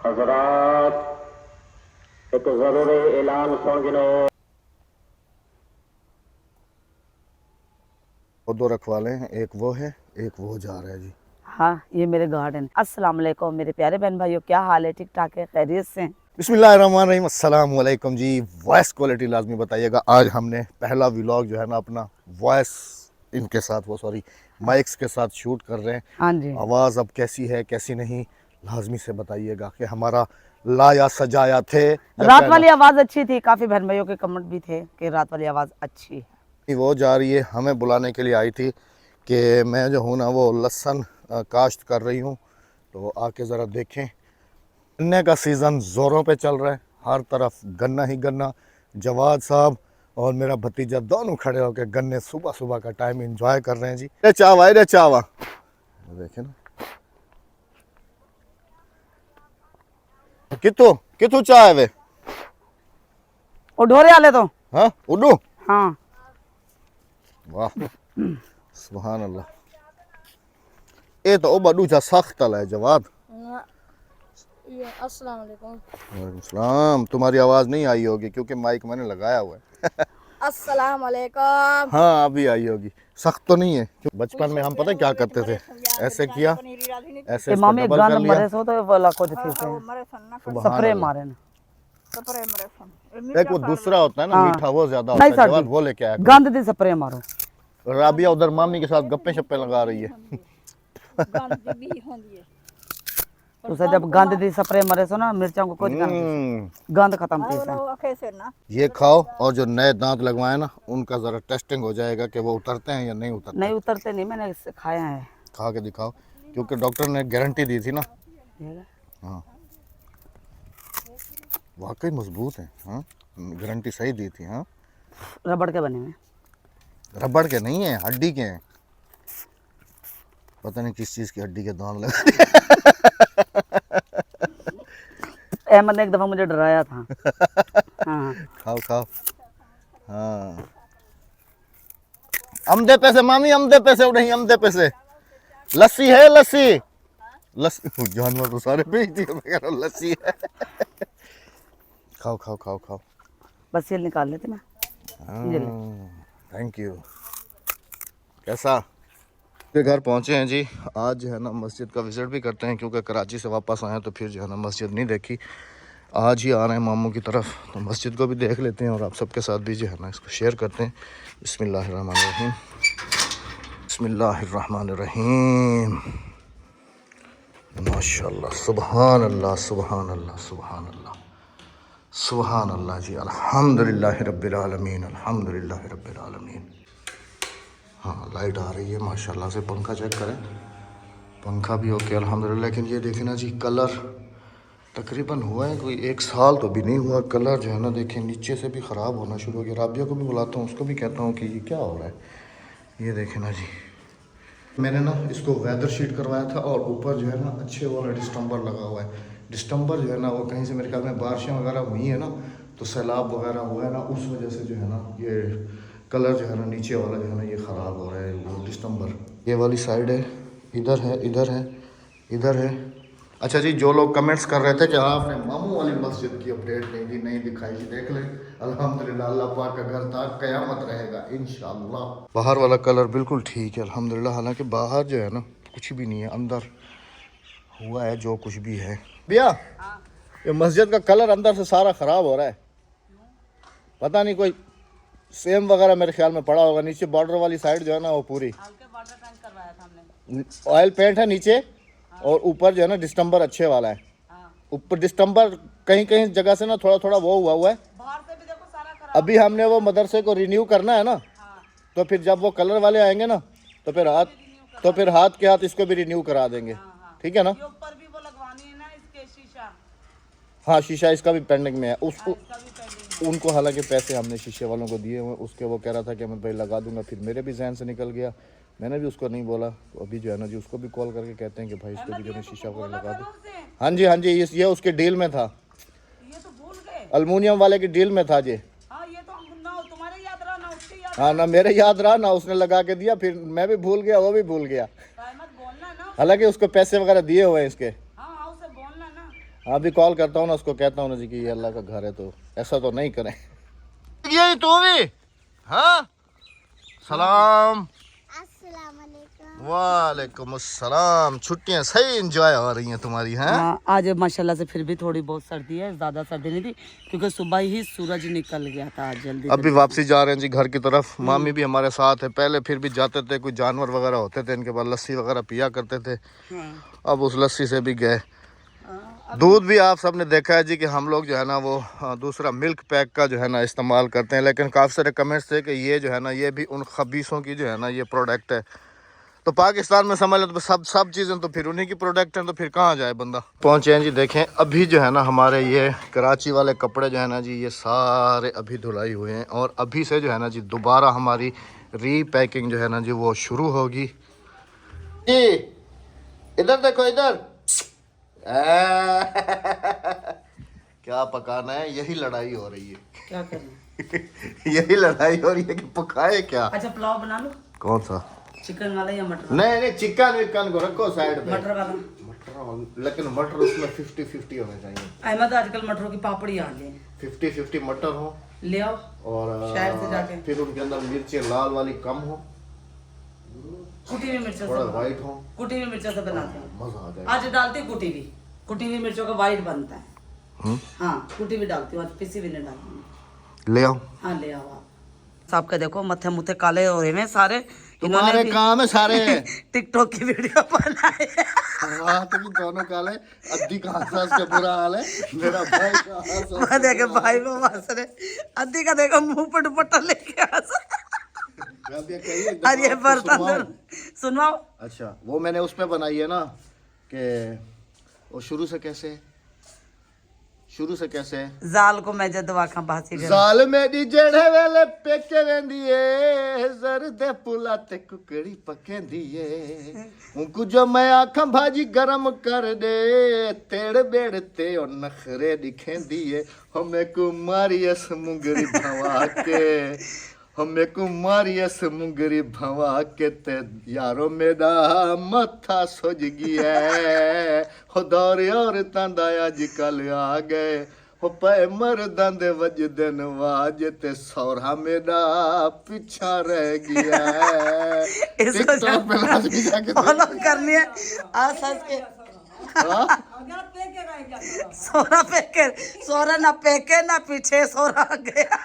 हजरात एक जरूरी ऐलान सुन गिनो। वो दो रखवाले हैं, एक वो है एक वो जा रहा है जी। हाँ, ये मेरे गार्डन। अस्सलाम वालेकुम मेरे प्यारे बहन भाइयों, क्या हाल है? ठीक ठाक है? खैरियत से हैं? बिस्मिल्लाहिर्रहमानिर्रहीम, अस्सलाम वालेकुम जी। वॉइस क्वालिटी लाजमी बताइएगा। आज हमने पहला व्लॉग जो है ना अपना वॉइस इनके साथ माइक्स के साथ शूट कर रहे हैं। हाँ जी। आवाज़ अब कैसी है कैसी नहीं लाजमी से बताइएगा कि हमारा लाया सजाया थे रात वाली आवाज अच्छी थी, काफी बहन भाइयों के कमेंट भी थे कि रात वाली आवाज अच्छी है। वो जा रही है, हमें बुलाने के लिए आई थी कि मैं जो हूँ ना वो लहसुन काश्त कर रही हूँ, तो आके ज़रा देखें। गन्ने का सीज़न ज़ोरों पे चल रहा है, हर तरफ गन्ना ही गन्ना। जवाद साहब और मेरा भतीजा दोनों खड़े होकर गन्ने सुबह सुबह का टाइम एंजॉय कर रहे हैं जी। रे चावा देखें ना, कितु कितु चाय वे और ढोरे आले तो हाँ उडू। हाँ, वाह सुभान अल्लाह। ये तो ओ बडू जा सख्त है जवाद। अस्सलाम वालेकुम। वालेकुम सलाम। तुम्हारी आवाज़ नहीं आई होगी क्योंकि माइक मैंने लगाया हुआ है। अस्सलाम वालेकुम। हाँ अभी आई होगी। सख्त तो नहीं है। बचपन में हम पता क्या करते थे, ऐसे किया, ऐसे इसको मामी डबल गंद कर लिया। मरे सो तो वाला को देते थे सुभान स्प्रे अल्लाह। मारे ना। एक वो दूसरा होता है ना हाँ। मीठा, वो ज्यादा होता नहीं है। सर जवाब जी, वो लेके आया करो। गंद दी स्प्रे मारो। राबिया उधर मामी के साथ गप्पे शप्पे लगा रही है। तो सर जब गंद दी स्प्रे मरे सो ना मिर्चा को कुछ गंद खत्म थी सर। ये खाओ और जो नए दांत लगवाए ना उनका जरा टेस्टिंग हो जाएगा कि वो उतरते हैं या नहीं उतरते। नहीं उतरते नहीं, मैंने इससे खाया है। खा के दिखाओ क्योंकि डॉक्टर ने गारंटी दी थी ना। हाँ वाकई मजबूत है। हाँ गारंटी सही दी थी। हाँ रबड़ के बने हुए। रबड़ के नहीं है, हड्डी के हैं। पता नहीं किस चीज़ की हड्डी के दांत लगा। अहमद ने एक दफा मुझे डराया था। हाँ खाओ खाओ। हाँ अमदे पैसे मामी, अमदे पैसे नहीं, अमदे पैसे। लस्सी है लस्सी। लस्सी जानवर तो सारे बेच दिए, मैं कह रहा हूँ लस्सी है। खाओ खाओ खाओ खाओ। बस ये निकाल लेते मैं। ये ले। Thank you. कैसा के घर पहुंचे हैं जी। आज जो है ना मस्जिद का विज़िट भी करते हैं क्योंकि कराची से वापस आए तो फिर जो है ना मस्जिद नहीं देखी। आज ही आ रहे हैं मामू की तरफ, तो मस्जिद को भी देख लेते हैं और आप सबके साथ भी जो है ना इसको शेयर करते हैं। बिस्मिल्लाहिर्रहमानिर्रहीम, बिस्मिल्लाहिर्रहमानिर्रहीम। माशाअल्लाह, सुभान अल्लाह सुभान अल्लाह सुभान अल्लाह सुभान अल्लाह जी। अल्हम्दुलिल्लाहि रब्बिल आलमीन, अल्हम्दुलिल्लाहि रब्बिल आलमीन। हाँ लाइट आ रही है माशाल्लाह से। पंखा चेक करें, पंखा भी ओके अल्हम्दुलिल्लाह। लेकिन ये देखें ना जी, कलर तकरीबन हुआ है कोई 1 साल तो भी नहीं हुआ। कलर जो है ना देखें नीचे से भी ख़राब होना शुरू हो गया। राबिया को भी बुलाता हूँ, उसको भी कहता हूँ कि ये क्या हो रहा है। ये देखें ना जी, मैंने ना इसको वेदर शीट करवाया था और ऊपर जो है ना अच्छे वाला डिस्टम्बर लगा हुआ है। डिस्टम्बर जो है ना वो कहीं से मेरे ख्याल में बारिशें वगैरह हुई है ना, तो सैलाब वगैरह हुआ है ना, उस वजह से जो है ना ये कलर जो है ना नीचे वाला जो है ना ये ख़राब हो रहा है वो डिस्टम्बर। ये वाली साइड है, इधर है, इधर है, इधर है। अच्छा जी, जो लोग कमेंट्स कर रहे थे कि आपने मामू वाली मस्जिद की अपडेट नहीं दी, नहीं दिखाई जी, देख लें अल्हम्दुलिल्लाह। अल्लाह पाक का घर था, क़यामत रहेगा इंशाअल्लाह। बाहर वाला कलर बिल्कुल ठीक है अल्हम्दुलिल्लाह। हालांकि बाहर जो है ना कुछ भी नहीं है, अंदर हुआ है जो कुछ भी है। भैया ये मस्जिद का कलर अंदर से सारा ख़राब हो रहा है, पता नहीं कोई सेम वगैरह मेरे ख्याल में पड़ा होगा। नीचे बॉर्डर वाली साइड जो है ना वो पूरी ऑयल पेंट है नीचे, और ऊपर जो है ना डिस्टम्बर अच्छे वाला है। ऊपर डिस्टम्बर कहीं कहीं जगह से ना थोड़ा थोड़ा वो हुआ है। अभी हमने वो मदरसे को रिन्यू करना है ना, तो फिर जब वो कलर वाले आएंगे ना तो फिर हाथ के हाथ इसको भी रिन्यू करा देंगे। ठीक है ना। ऊपर भी वो लगवानी है ना इसके शीशा। हाँ शीशा इसका भी पेंडिंग में है। उसको उनको हालांकि पैसे हमने शीशे वालों को दिए हुए, उसके वो कह रहा था कि मैं भाई लगा दूंगा, फिर मेरे भी जहन से निकल गया, मैंने भी उसको नहीं बोला। तो अभी जो है ना जी उसको भी कॉल करके कहते हैं कि भाई इसको भी जो है शीशा वगैरह लगा दो। हाँ जी हाँ जी, ये उसके डील में था, ये तो भूल गए। अल्मुनियम वाले की डील में था जी। हाँ ये तो ना तुम्हारे याद रहा ना उसके याद। हाँ ना मेरे याद रहा ना उसने लगा के दिया, फिर मैं भी भूल गया, वो भी भूल गया। मत बोलना ना। हालांकि उसको पैसे वगैरह दिए हुए हैं इसके। हाँ उसे बोलना अभी कॉल करता हूँ ना उसको, कहता हूँ ना जी कि ये अल्लाह का घर है, तो ऐसा तो नहीं करें। यही तो भी हाँ सलाम वालेकुम अस्सलाम। छुट्टियां सही एंजॉय हो रही हैं तुम्हारी हैं? हाँ, आज माशाल्लाह से फिर भी थोड़ी बहुत सर्दी है, ज़्यादा सर्दी नहीं थी क्योंकि सुबह ही सूरज निकल गया था आज जल्दी। अभी वापसी जा रहे हैं जी घर की तरफ। मामी भी हमारे साथ है। पहले फिर भी जाते थे, कोई जानवर वगैरह होते थे इनके पास, लस्सी वगैरह पिया करते थे। अब उस लस्सी से भी गए। दूध भी आप सबने देखा है जी कि हम लोग जो है ना वो दूसरा मिल्क पैक का जो है ना इस्तेमाल करते हैं, लेकिन काफ़ी सारे कमेंट्स थे कि ये जो है ना ये भी उन खबीसों की जो है ना ये प्रोडक्ट है। तो पाकिस्तान में समझ लो तो सब चीज़ें तो फिर उन्हीं की प्रोडक्ट हैं, तो फिर कहाँ जाए बंदा। पहुँचे हैं जी। देखें अभी जो है ना हमारे ये कराची वाले कपड़े जो है ना जी ये सारे अभी धुलाई हुए हैं, और अभी से जो है ना जी दोबारा हमारी रीपैकिंग जो है ना जी वो शुरू होगी। जी इधर देखो इधर। क्या पकाना है, यही लड़ाई हो रही है। क्या करें? यही लड़ाई हो रही है कि पकाए क्या। अच्छा पुलाव बना लो। कौन सा? चिकन वाला या मटर? नहीं चिकन विकन को रखो साइड पे। मटर वाला? मटर, लेकिन मटर उसमें 50-50 होने चाहिए। अहमद आजकल मटरों की पापड़ी आ गई है। 50-50 मटर हो ले आओ और शहर से जाके। फिर उनके अंदर मिर्चें लाल वाली कम हो, कुटी हुई मिर्चों थोड़ा से, वाइट हो, कुटी हुई मिर्चों से बनाते हैं। मजा आ जाएगा। आज डालती कुटी हुई मिर्चों का वाइट बनता है। हाँ कुटी भी डालती हूँ, आज पिसी भी नहीं डालती। ले आओ। हाँ ले आओ आप। साहब के देखो मथे मुथे काले हो रहे हैं सारे। तुम्हारे काम है सारे। टिकटॉक की वीडियो बनाए। हाँ तुम दोनों काले। अद्दी का हंस के बुरा हाल है, मेरा भाई का हंस। देखे भाई वो हंस रहे, अद्दी का देखो मुंह पर दुपट्टा लेके हंस। अरे बर्तन सुनवाओ। अच्छा वो मैंने उसमें बनाई है ना कि वो शुरू से कैसे जाल को मैं जद वाखा बासी जाल मेरी जड़े वेले पेके वेंदी है, जरदे पुला ते कुकड़ी पकेंदी है। उनको जो मैं आखा भाजी गरम कर दे, तेड़ बेड़ ते और नखरे दिखेंदी है। हमें कुमारी अस मुंगरी भवा के, हमें कुमारी अस मुंगरी भवा के ते यारो मेरा मथा सुज गया है। हो दौरे और तांदा अजकल आ गए, हो पे मर्दां दे वजदे नवाज ते सौरा मेरा पीछा रह गया है। टिकटॉक पे लाजमी जाके फॉलो करनी है। आज सच के सोरा पेके, सोरा ना पेके ना पीछे सोरा गया।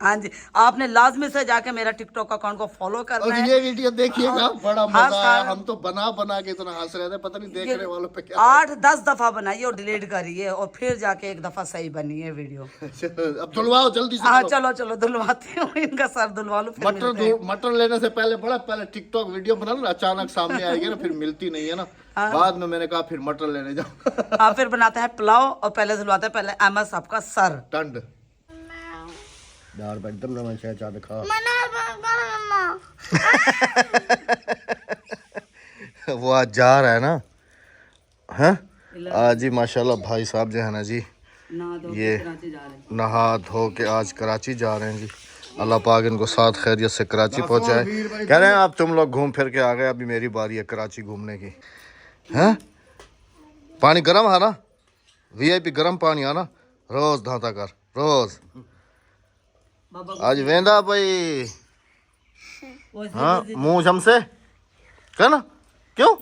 हाँ जी आपने लाजमी से जाके मेरा टिकटॉक अकाउंट को फॉलो करना है। ये वीडियो देखिएगा, बड़ा मजा आया। हम तो बना के इतना हंस रहे थे, पता नहीं देखने वालों पे क्या। 8-10 दफा बनाइए और डिलीट करिए और फिर जाके एक दफा सही बनी है वीडियो। अब धुलवाओ जल्दी से। हाँ चलो धुलवाती हूँ, इनका सर धुलवा लो। मटर लेने से पहले टिकटॉक वीडियो बना लो, अचानक सामने आएगी ना फिर मिलती नहीं है ना। बाद में मैंने कहा फिर मटर लेने जाओ। हाँ फिर बनाते हैं पुलाव और पहले धुलवाते हैं पहले अहमद साहब का सर। टंड यार एकदम ना मैं चाय दिखा। वो आज जा रहा है ना। हैं आज ही माशाल्लाह भाई साहब जो है ना जी ये नहा धो के आज कराची जा रहे हैं जी। अल्लाह पाक इनको साथ खैरियत से कराची पहुंचाए। कह रहे हैं आप तुम लोग घूम फिर के आ गए, अभी मेरी बारी है कराची घूमने की। हैं पानी गर्म है ना, VIP गर्म पानी आना, रोज धाता कर रोज। आज वेंदा भाई। हाँ मुंह हमसे क्या ना, क्यों?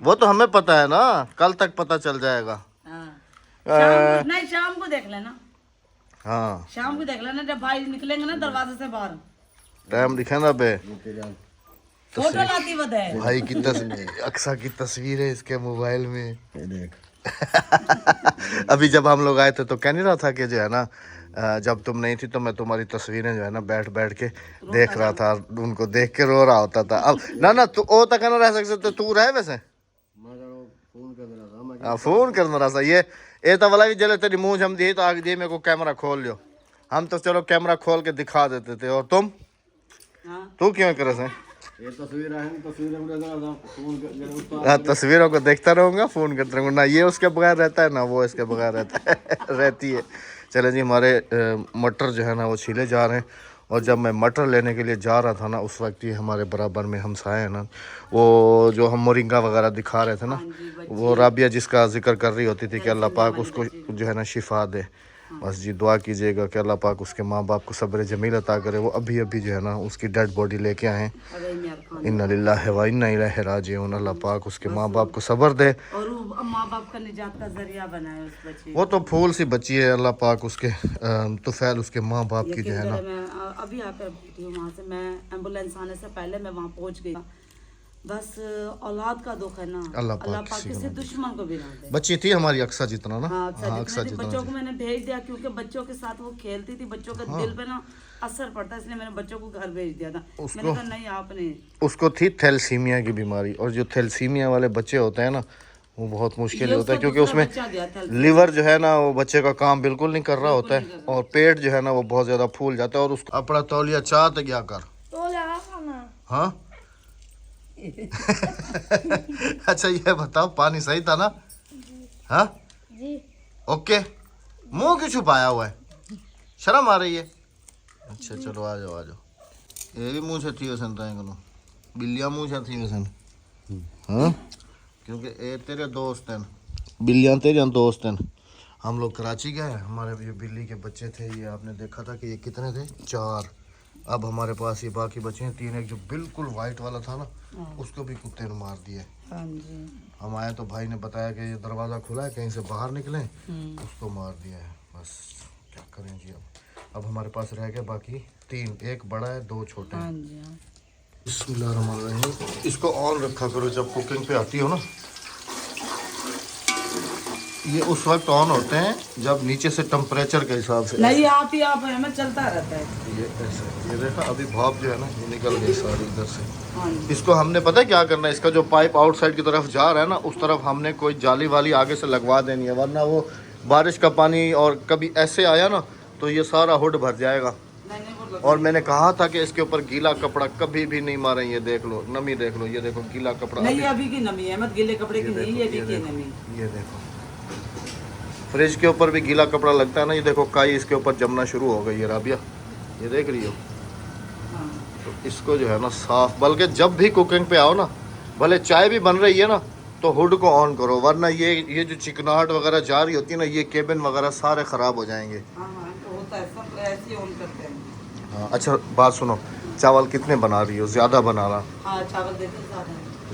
वो तो हमें पता है ना, कल तक पता चल जाएगा। नहीं शाम को देख लेना। हाँ शाम को देख लेना जब भाई निकलेंगे ना दरवाजे से बाहर। टाइम दिखे ना बे। फोटो लाती बताए भाई की अक्सा की तस्वीर है इसके मोबाइल में। अभी जब हम लोग आए थे तो कह नहीं रहा था कि जो है ना जब तुम नहीं थी तो मैं तुम्हारी तस्वीरें जो है ना बैठ के देख रहा था, उनको देख के रो रहा होता था। अब ना तू ओ तक ना रह सकते, तू रहे वैसे फोन करना रहा ये तो वाला भी जले तेरी मुंह जम दी तो आगे दिए मेरे को कैमरा खोल लियो। हम तो चलो कैमरा खोल के दिखा देते थे, और तुम तू क्यों करे से? तस्वीरों को देखता रहूंगा, फोन करता रहूंगा। ना ये उसके बगैर रहता है ना वो इसके बगैर रहता है रहती है। चले जी हमारे मटर जो है ना वो छीले जा रहे हैं और जब मैं मटर लेने के लिए जा रहा था ना, उस वक्त ही हमारे बराबर में हमसाए हैं ना, वो जो हम मोरिंगा वगैरह दिखा रहे थे ना, वो राबिया जिसका जिक्र कर रही होती थी कि अल्लाह पाक उसको जो है ना शिफा दे। बस जी दुआ कीजिएगा कि अल्लाह पाक उसके माँ बाप को सब्र जमील अता करे। वो अभी अभी जो है ना उसकी डेड बॉडी लेके आए हैं। इन्ना लिल्लाहि व इन्ना इलैहि राजिऊन। अल्लाह पाक उसके माँ बाप को सब्र दे और वो माँ बाप का निजात का जरिया बनाए उस बच्चे वो तो फूल सी बच्ची है। अल्लाह पाक उसके तुफैल उसके माँ बाप की जो है ना। मैं अभी आकर बैठी हूँ वहाँ से, मैं एम्बुलेंस आने से पहले मैं वहाँ पहुँच गई। बस औलाद का दुख है ना, अल्लाह अल्लाह पाक पाक किसी दुश्मन को भी ना दे। बच्ची थी हमारी अक्सा जितना ना। हाँ, अक्सा जितना बच्चों को मैंने भेज दिया क्योंकि बच्चों के साथ वो खेलती थी, बच्चों के दिल पे ना असर पड़ता है, इसलिए मैंने बच्चों को घर भेज दिया था। मैंने कहा नहीं आपने उसको थी थैलेसीमिया की बीमारी, और जो थैलेसीमिया वाले बच्चे होते हैं ना वो बहुत मुश्किल होता है क्योंकि उसमें लीवर जो है ना वो बच्चे का काम बिल्कुल नहीं कर रहा होता है, और पेट जो है ना वो बहुत ज़्यादा फूल जाता है। और उसको अपना तौलिया चाहते क्या कर हाँ अच्छा ये बताओ पानी सही था ना? हाँ जी ओके। मुंह क्यों छुपाया हुआ है, शर्म आ रही है? अच्छा चलो आ जाओ आ जाओ। ये भी मुँह से थी वैसे तो बिल्लियाँ मुँह से थी वैसे हाँ, क्योंकि ये तेरे दोस्त हैं, बिल्लियाँ तेरे दोस्त हैं। हम लोग कराची गए, हमारे ये बिल्ली के बच्चे थे, ये आपने देखा था कि ये कितने थे, 4। अब हमारे पास ये बाकी बचे हैं 3। एक जो बिल्कुल वाइट वाला था ना उसको भी कुत्ते ने मार दिया। हम आए तो भाई ने बताया कि ये दरवाज़ा खुला है, कहीं से बाहर निकले, उसको मार दिया है। बस क्या करें जी। अब हमारे पास रह गए बाकी 3, एक बड़ा है 2 छोटे हैं। बिस्मिल्लाहिर्रहमानिर्रहीम। इसको ऑन रखा करो जब कुकिंग पे आती हो ना, ये उस वक्त ऑन होते हैं जब नीचे से टेम्परेचर के हिसाब से। नहीं आप ही आप हमें चलता रहता है ये ऐसे, ये देखा अभी भाप जो है ना ये निकल गई सारी इधर से। हाँ। इसको हमने पता है क्या करना है, इसका जो पाइप आउटसाइड की तरफ जा रहा है ना उस तरफ हमने कोई जाली वाली आगे से लगवा देनी है, वरना वो बारिश का पानी और कभी ऐसे आया ना तो ये सारा हुड भर जाएगा। और मैंने कहा था कि इसके ऊपर गीला कपड़ा कभी भी नहीं मारें। ये देख लो नमी, देख लो, ये देखो गीला कपड़ा नहीं अभी की नमी है, मत गीले कपड़े की नहीं, ये अभी की नमी। ये देखो फ्रिज के ऊपर भी गीला कपड़ा लगता है ना, ये देखो काई इसके ऊपर जमना शुरू हो गई है राबिया, ये देख रही हो। तो इसको जो है ना साफ, बल्कि जब भी कुकिंग पे आओ ना, भले चाय भी बन रही है ना तो हुड को ऑन करो, वरना ये जो चिकनाहट वगैरह जा रही होती है ना, ये केबिन वगैरह सारे ख़राब हो जाएंगे। हाँ अच्छा बात सुनो, चावल कितने बना रही हो? ज़्यादा बनाना। हाँ चावल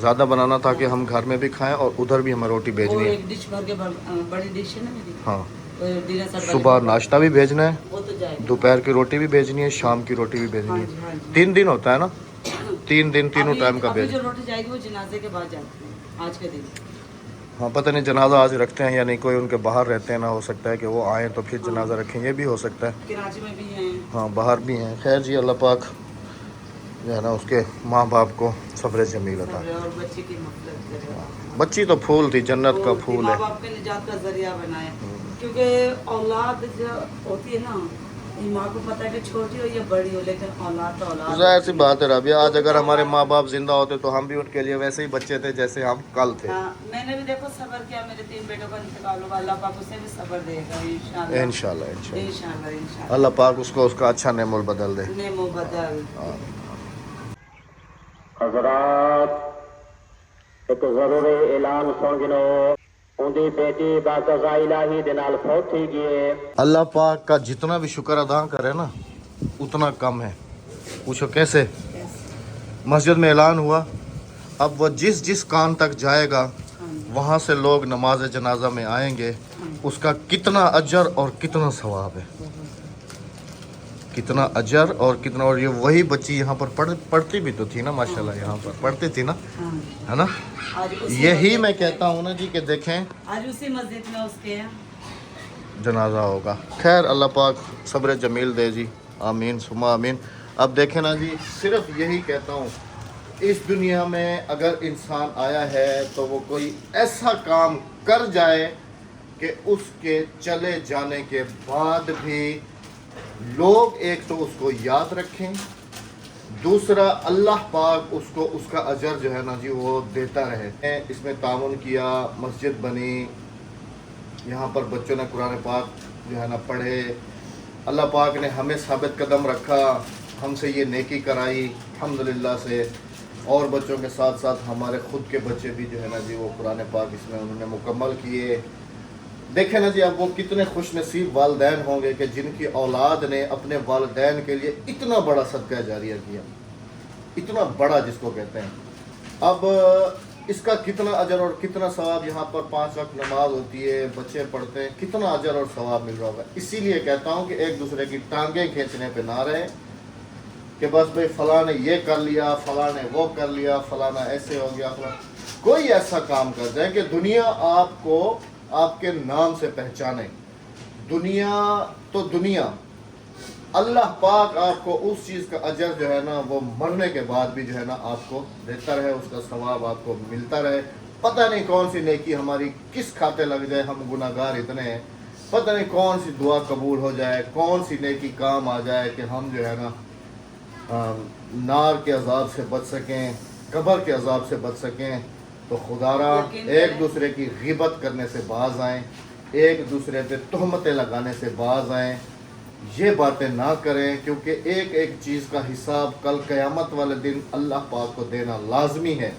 ज़्यादा बनाना ताकि हम घर में भी खाएं और उधर भी हमें रोटी भेजनी है। एक डिश भर के बड़ी डिश है ना मेरी। हाँ सुबह नाश्ता भी भेजना है, वो तो जाएगा, दोपहर की रोटी भी भेजनी है, शाम की रोटी भी भेजनी है। 3 दिन होता है ना, 3 दिन तीनों टाइम का भेज। जो रोटी जाएगी वो जनाजे के बाद जाती है आज के दिन। हाँ पता नहीं जनाजा आज रखते हैं या नहीं, कोई उनके बाहर रहते हैं ना, हो सकता है कि वो आए तो फिर जनाजा रखें, ये भी हो सकता है। कराची में भी हैं, हाँ बाहर भी हैं। खैर जी अल्लाह पाक जो है ना उसके माँ बाप को सब्र जमील अता। और बच्चे की मफरत करे। बच्ची तो फूल थी, जन्नत का फूल है। माँ बाप के निजात का जरिया बनाए, क्योंकि औलाद जो होती है ना, माँ को पता है कि छोटी हो या बड़ी हो, लेकिन औलाद तो औलाद। जाहिर सी बात है राबिया, आज अगर हमारे माँ बाप जिंदा होते तो हम भी उनके लिए वैसे ही बच्चे थे जैसे हम कल थे। हाँ, मैंने भी देखो सब्र किया, मेरे 3 बेटों का इंतकाल हुआ, अल्लाह पाक उसे भी सब्र देगा इंशाल्लाह। इंशाल्लाह इंशाल्लाह अल्लाह पाक उसको उसका अच्छा नेमोल बदल दे। नेमो बदल। हज़रात एक ज़रूरी ऐलान सुन गिनो, उनकी बेटी बाक़ज़ा इलाही दे नाल फौत थी गई। अल्लाह पाक का जितना भी शुक्र अदा करे ना उतना कम है। पूछो कैसे? मस्जिद में ऐलान हुआ, अब वह जिस जिस कान तक जाएगा वहाँ से लोग नमाज जनाजा में आएंगे, उसका कितना अजर और कितना सवाब है, कितना अजर और कितना। और ये वही बच्ची यहाँ पर पढ़ती भी तो थी ना माशाल्लाह, यहाँ पर पढ़ती थी ना, है ना। यही मैं कहता हूँ ना जी कि देखें आज उसी मस्जिद में उसके जनाजा होगा। खैर अल्लाह पाक सब्र जमील दे जी, आमीन सुमा आमीन। अब देखें ना जी, सिर्फ यही कहता हूँ, इस दुनिया में अगर इंसान आया है तो वो कोई ऐसा काम कर जाए कि उसके चले जाने के बाद भी लोग एक तो उसको याद रखें, दूसरा अल्लाह पाक उसको उसका अजर जो है ना जी वो देता रहे। इसमें ताउन किया, मस्जिद बनी, यहाँ पर बच्चों ने कुरान पाक जो है ना पढ़े, अल्लाह पाक ने हमें साबित कदम रखा। हमसे ये नेकी कराई अल्हम्दुलिल्लाह से, और बच्चों के साथ साथ हमारे ख़ुद के बच्चे भी जो है ना जी वो कुरान पाक इसमें उन्होंने मुकम्मल किए। देखें ना जी अब वो कितने खुश नसीब वालिदैन होंगे कि जिनकी औलाद ने अपने वालिदैन के लिए इतना बड़ा सदका जारिया किया, इतना बड़ा जिसको कहते हैं। अब इसका कितना अजर और कितना सवाब, यहाँ पर 5 वक्त नमाज होती है, बच्चे पढ़ते हैं, कितना अजर और सवाब मिल रहा होगा। इसीलिए कहता हूँ कि एक दूसरे की टांगें खींचने पे ना रहे कि बस भाई फलां ने ये कर लिया, फलां ने वो कर लिया, फलाना ऐसे हो गया, फलां कोई ऐसा काम कर जाए कि दुनिया आपको आपके नाम से पहचाने। दुनिया तो दुनिया, अल्लाह पाक आपको उस चीज़ का अजर जो है ना वो मरने के बाद भी जो है ना आपको देता रहे, उसका सवाब आपको मिलता रहे। पता नहीं कौन सी नेकी हमारी किस खाते लग जाए, हम गुनाहगार इतने हैं, पता नहीं कौन सी दुआ कबूल हो जाए, कौन सी नेकी काम आ जाए कि हम जो है ना नार के अजाब से बच सकें, कब्र के अजाब से बच सकें। तो खुदारा एक दूसरे की गिबत करने से बाज आएँ, एक दूसरे पे तोहमतें लगाने से बाज आएँ, ये बातें ना करें, क्योंकि एक एक चीज़ का हिसाब कल क़यामत वाले दिन अल्लाह पाक को देना लाजमी है।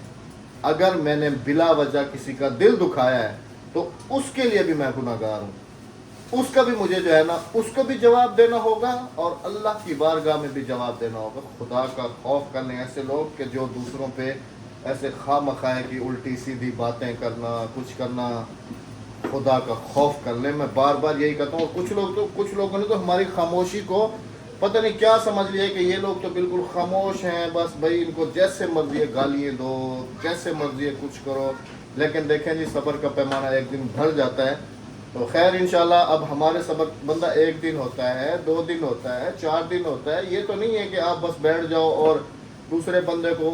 अगर मैंने बिला वजह किसी का दिल दुखाया है तो उसके लिए भी मैं गुनाहगार हूँ, उसका भी मुझे जो है ना उसको भी जवाब देना होगा और अल्लाह की बारगाह में भी जवाब देना होगा। खुदा का खौफ करने ऐसे लोग कि जो दूसरों पे ऐसे खामखाए की उल्टी सीधी बातें करना, कुछ करना, खुदा का खौफ कर ले। मैं बार बार यही कहता हूँ। कुछ लोगों ने तो हमारी खामोशी को पता नहीं क्या समझ लिया कि ये लोग तो बिल्कुल खामोश हैं, बस भाई इनको जैसे मर्जी है गालियाँ दो, जैसे मर्जी है कुछ करो। लेकिन देखें जी सब्र का पैमाना एक दिन भर जाता है। तो खैर इंशाल्लाह अब हमारे सब्र बंदा 1 दिन होता है, 2 दिन होता है, 4 दिन होता है। ये तो नहीं है कि आप बस बैठ जाओ और दूसरे बंदे को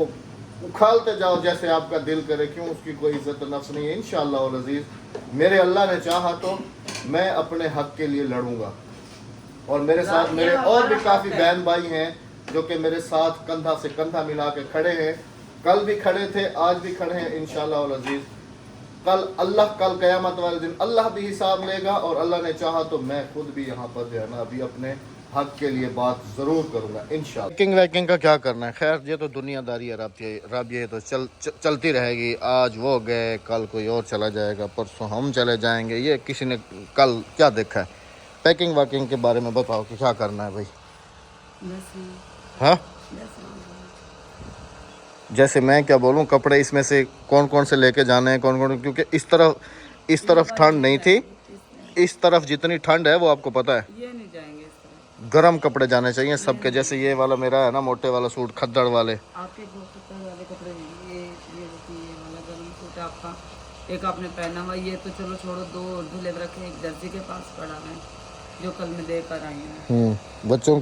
उखालते जाओ जैसे आपका दिल करे। क्यों, उसकी कोई इज्जत नफ्स नहीं है। इंशाअल्लाह और अजीज़ मेरे अल्लाह ने चाहा तो मैं अपने हक के लिए लड़ूंगा। और मेरे साथ मेरे और भी काफ़ी बहन भाई हैं जो कि मेरे साथ कंधा से कंधा मिला के खड़े हैं। कल भी खड़े थे, आज भी खड़े हैं इंशाअल्लाह और अजीज़। कल क़यामत वाले दिन अल्लाह भी हिसाब लेगा और अल्लाह ने चाहा तो मैं खुद भी यहाँ पर जो है ना अभी अपने हक के लिए बात ज़रूर करूँगा इंशाअल्लाह। पैकिंग वैकिंग का क्या करना है, खैर ये तो दुनियादारी है रब, ये तो चलती रहेगी। आज वो गए, कल कोई और चला जाएगा, परसों हम चले जाएंगे। ये किसी ने कल क्या देखा है। पैकिंग वैकिंग के बारे में बताओ कि क्या करना है भाई। हाँ जैसे मैं क्या बोलूँ, कपड़े इसमें से कौन कौन से लेके जाने हैं, कौन कौन, क्योंकि इस तरफ ठंड नहीं थी, इस तरफ जितनी ठंड है वो आपको पता है। ये नहीं जाएंगे इस तरह। गर्म कपड़े जाने चाहिए सबके। जैसे ये वाला मेरा है ना मोटे वाला सूट, खद्दड़ वाले। आपके वाले कपड़े ये वाला गर्म सूट आपका एक आपने पहना हुआ, ये तो चलो छोड़ो, 2 धुले रखे, एक दर्जी के पास पड़ा है जो कल मैं देकर आई हूँ। बच्चों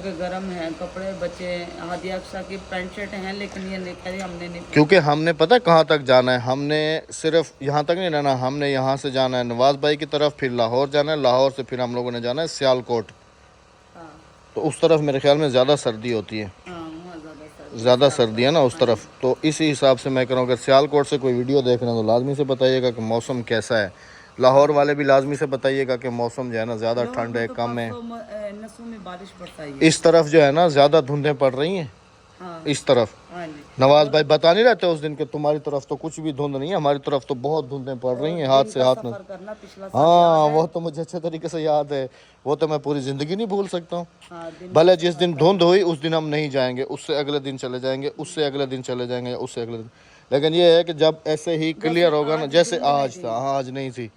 के गर्म हैं कपड़े। बच्चे हादिया अक्सा की पैंट शर्ट हैं, लेकिन ये नहीं खरी हमने नहीं, क्योंकि हमने पता कहाँ तक जाना है। हमने सिर्फ यहाँ तक नहीं रहना, हमने यहाँ से जाना है नवाज भाई की तरफ, फिर लाहौर जाना है, लाहौर से फिर हम लोगों ने जाना है सियालकोट। हाँ। तो उस तरफ मेरे ख्याल में ज़्यादा सर्दी होती है, ज़्यादा सर्दी है ना उस तरफ। तो इसी हिसाब से मैं कह रहा हूँ अगर सियालकोट से कोई वीडियो देख रहे हैं तो लाजमी से बताइएगा कि मौसम कैसा है। लाहौर वाले भी लाजमी से बताइएगा कि मौसम जो है ना ज़्यादा ठंड है, कम है। नसों में बारिश पड़ता है। इस तरफ जो है ना ज़्यादा धुंधें पड़ रही हैं। हाँ। इस तरफ नवाज भाई बता नहीं रहते उस दिन के तुम्हारी तरफ तो कुछ भी धुंध नहीं है, हमारी तरफ तो बहुत धुंधें पड़ रही हैं, हाथ से हाथ में। हाँ वो तो मुझे अच्छे तरीके से याद है, वो तो मैं पूरी ज़िंदगी नहीं भूल सकता हूँ। भले जिस दिन धुंध हुई उस दिन हम नहीं जाएंगे, उससे अगले दिन चले जाएंगे, उससे अगले दिन चले जाएंगे, उससे अगले दिन। लेकिन ये है कि जब ऐसे ही क्लियर होगा ना, जैसे आज था, आज नहीं थी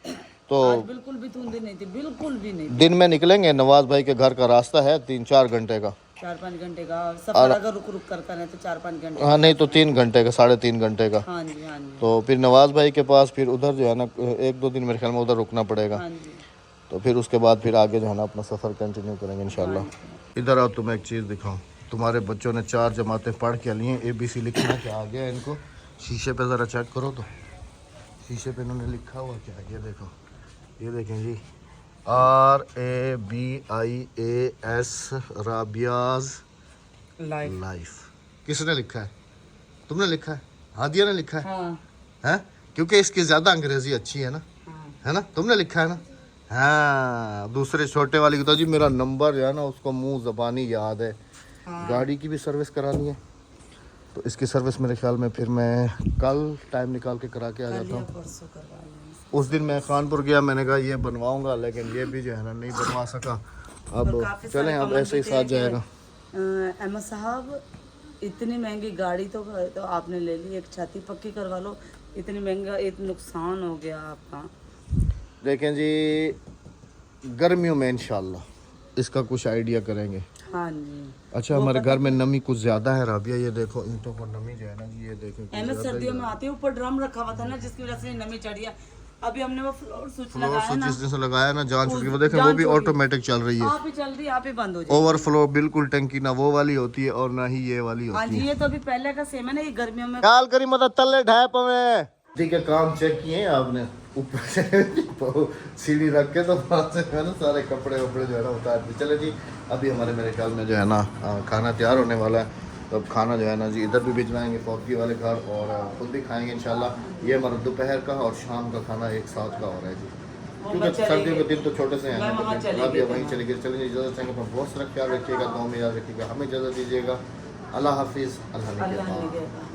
तो बिल्कुल भी धुंध नहीं थी, बिल्कुल भी नहीं। दिन में निकलेंगे, नवाज भाई के घर का रास्ता है 3-4 घंटे का, 4-5 घंटे का सफर। अगर रुक रुक कर करें तो 4-5 घंटे। हाँ नहीं तो 3 घंटे का, 3.5 घंटे का। हाँ जी, हाँ जी। तो फिर नवाज भाई के पास फिर उधर जो है ना 1-2 दिन मेरे ख्याल में उधर रुकना पड़ेगा। हाँ जी। तो फिर उसके बाद फिर आगे जो है ना अपना सफ़र कंटिन्यू करेंगे इंशाल्लाह। इधर आओ, तुम्हें एक चीज़ दिखाऊं। तुम्हारे बच्चों ने 4 जमातें पढ़ के लिए ABC लिखना क्या आ गया इनको। शीशे पे ज़रा चेक करो तो शीशे पे इन्होंने लिखा हुआ क्या है, ये देखो, ये देखें जी, RABIAS राबियाज लाइफ। किसने लिखा है? तुमने लिखा है? हादिया ने लिखा है? हाँ। हैं? क्योंकि इसकी ज़्यादा अंग्रेज़ी अच्छी है ना, है ना? तुमने लिखा है ना, हाँ दूसरे छोटे वाली की तो जी मेरा नंबर जो है ना उसको मुंह ज़बानी याद है। गाड़ी की भी सर्विस करानी है तो इसकी सर्विस मेरे ख्याल में फिर मैं कल टाइम निकाल के करा के आ जाता हूँ। परसों करवा लेंगे। उस दिन मैं खानपुर गया, मैंने कहा ये बनवाऊंगा लेकिन ये भी जो है ना नहीं बनवा सका। अब चलें अब ऐसे ही साथ जाएगा। अहमद साहब इतनी महंगी गाड़ी तो आपने ले ली, एक छाती पक्की करवा लो, इतनी महंगा एक नुकसान हो गया आपका। देखें जी गर्मियों में इंशाल्लाह इसका कुछ आइडिया करेंगे। हाँ जी। अच्छा हमारे घर में नमी कुछ ज़्यादा है राबिया, ये देखो ईंटों पर नमी जो है ना जी ये देखें कुछ अहमद ज़्यादा ही सर्दियों में है। आते हैं, ऊपर ड्रम रखा हुआ था ना जिसकी वजह से नमी चढ़ी है। अभी हमने वो फ्लोर स्विच फ्लोर लगाया स्विच ना, जिस दिन से लगाया ना जान छुट गई। वो देखें वो जान भी छूट गई। ऑटोमेटिक चल रही है। आप ही चल रही है, आप ही बंद हो जाए। ओवरफ्लो बिल्कुल टंकी ना वो वाली होती है और ना ही ये वाली हाँ होती जी, है। ये तो अभी पहले का सेम है ना, ये गर्मियों में। काल करी मतलब तल्ले ढाए पवे ठीक है। काम चेक किए आपने ऊपर से सीढ़ी रख के तो वहाँ से है ना सारे कपड़े वपड़े जो है ना उतार दिए। चले जी अभी हमारे मेरे ख्याल में जो है ना खाना तैयार होने वाला है। तो अब खाना जो है ना जी इधर भी भिजवाएंगे फौकी वाले घर और खुद भी खाएंगे इंशाल्लाह। ये हमारा दोपहर का और शाम का खाना एक साथ का हो रहा है जी, क्योंकि सर्दियों के दिन तो छोटे से हैं ना अभी वहीं चले गए। चलिए इजाज़त चाहेंगे अपना बहुत सारा ख्याल रखिएगा, गाँव में याद रखिएगा, हमें इजाज़त दीजिएगा। अल्लाह हाफिज़। अल्लाह अल्लाह ने